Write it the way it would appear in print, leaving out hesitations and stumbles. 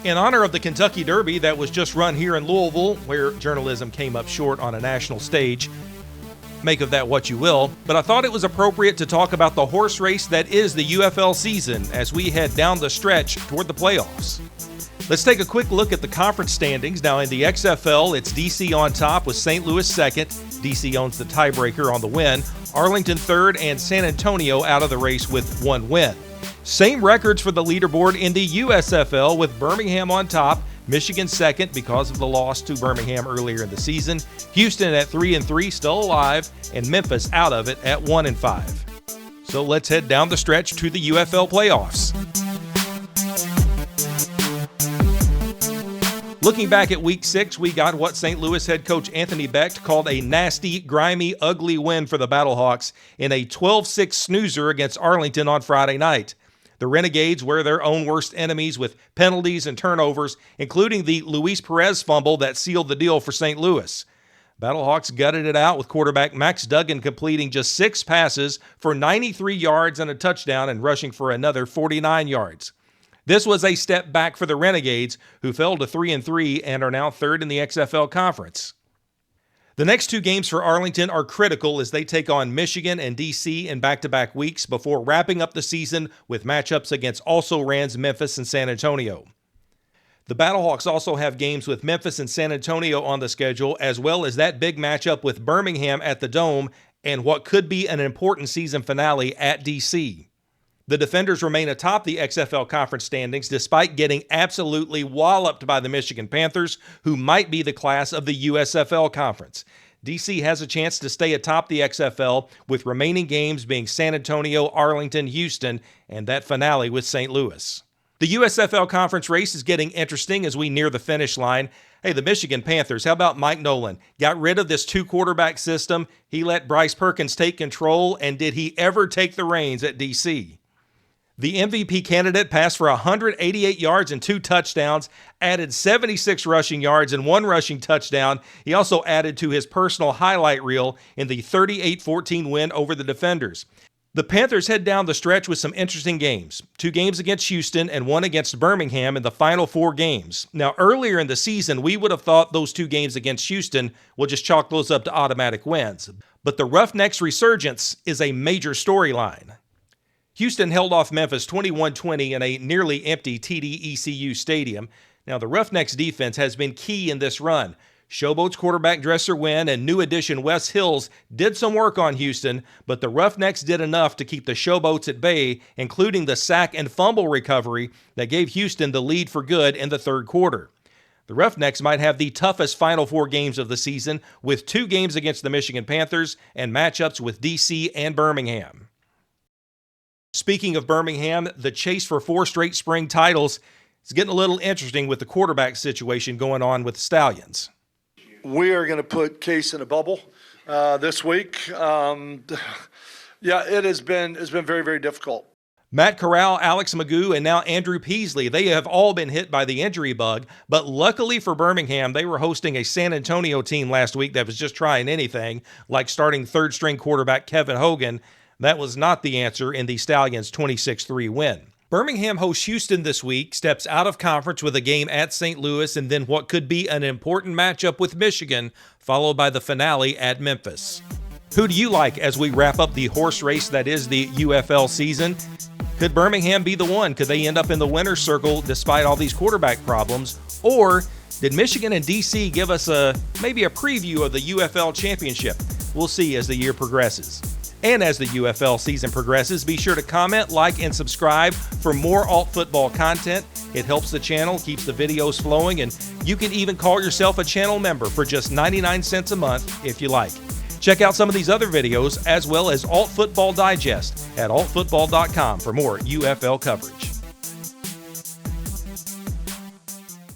In honor of the Kentucky Derby that was just run here in Louisville, where journalism came up short on a national stage, make of that what you will, but I thought it was appropriate to talk about the horse race that is the UFL season as we head down the stretch toward the playoffs. Let's take a quick look at the conference standings. Now in the XFL, it's DC on top with St. Louis second. DC owns the tiebreaker on the win. Arlington third and San Antonio out of the race with one win. Same records for the leaderboard in the USFL with Birmingham on top, Michigan second because of the loss to Birmingham earlier in the season, Houston at 3-3 still alive, and Memphis out of it at 1-5. So let's head down the stretch to the UFL playoffs. Looking back at Week 6, we got what St. Louis head coach Anthony Becht called a nasty, grimy, ugly win for the Battlehawks in a 12-6 snoozer against Arlington on Friday night. The Renegades were their own worst enemies with penalties and turnovers, including the Luis Perez fumble that sealed the deal for St. Louis. Battlehawks gutted it out with quarterback Max Duggan completing just 6 passes for 93 yards and a touchdown and rushing for another 49 yards. This was a step back for the Renegades, who fell to 3-3 and are now third in the XFL conference. The next 2 games for Arlington are critical as they take on Michigan and DC in back-to-back weeks before wrapping up the season with matchups against also-rans Memphis and San Antonio. The Battlehawks also have games with Memphis and San Antonio on the schedule, as well as that big matchup with Birmingham at the Dome and what could be an important season finale at DC. The Defenders remain atop the XFL conference standings despite getting absolutely walloped by the Michigan Panthers, who might be the class of the USFL conference. DC has a chance to stay atop the XFL with remaining games being San Antonio, Arlington, Houston, and that finale with St. Louis. The USFL conference race is getting interesting as we near the finish line. Hey, the Michigan Panthers, how about Mike Nolan? Got rid of this 2-quarterback system. He let Bryce Perkins take control, and did he ever take the reins at DC? The MVP candidate passed for 188 yards and 2 touchdowns, added 76 rushing yards and 1 rushing touchdown. He also added to his personal highlight reel in the 38-14 win over the Defenders. The Panthers head down the stretch with some interesting games. 2 games against Houston and 1 against Birmingham in the final 4 games. Now, earlier in the season, we would have thought those 2 games against Houston will just chalk those up to automatic wins. But the Roughnecks resurgence is a major storyline. Houston held off Memphis 21-20 in a nearly empty TD-ECU stadium. Now, the Roughnecks defense has been key in this run. Showboat's quarterback Dresser Wynn and new addition Wes Hills did some work on Houston, but the Roughnecks did enough to keep the Showboats at bay, including the sack and fumble recovery that gave Houston the lead for good in the third quarter. The Roughnecks might have the toughest final 4 games of the season, with 2 games against the Michigan Panthers and matchups with DC and Birmingham. Speaking of Birmingham, the chase for 4 straight spring titles is getting a little interesting with the quarterback situation going on with the Stallions. We are going to put Case in a bubble this week. It has been very, very difficult. Matt Corral, Alex Magoo, and now Andrew Peasley, they have all been hit by the injury bug, but luckily for Birmingham, they were hosting a San Antonio team last week that was just trying anything, like starting third-string quarterback Kevin Hogan. That was not the answer in the Stallions' 26-3 win. Birmingham hosts Houston this week, steps out of conference with a game at St. Louis, and then what could be an important matchup with Michigan, followed by the finale at Memphis. Who do you like as we wrap up the horse race that is the UFL season? Could Birmingham be the one? Could they end up in the winner's circle despite all these quarterback problems? Or did Michigan and DC give us maybe a preview of the UFL championship? We'll see as the year progresses. And as the UFL season progresses, be sure to comment, like, and subscribe for more alt football content. It helps the channel, keeps the videos flowing, and you can even call yourself a channel member for just 99 cents a month if you like. Check out some of these other videos as well as Alt Football Digest at altfootball.com for more UFL coverage.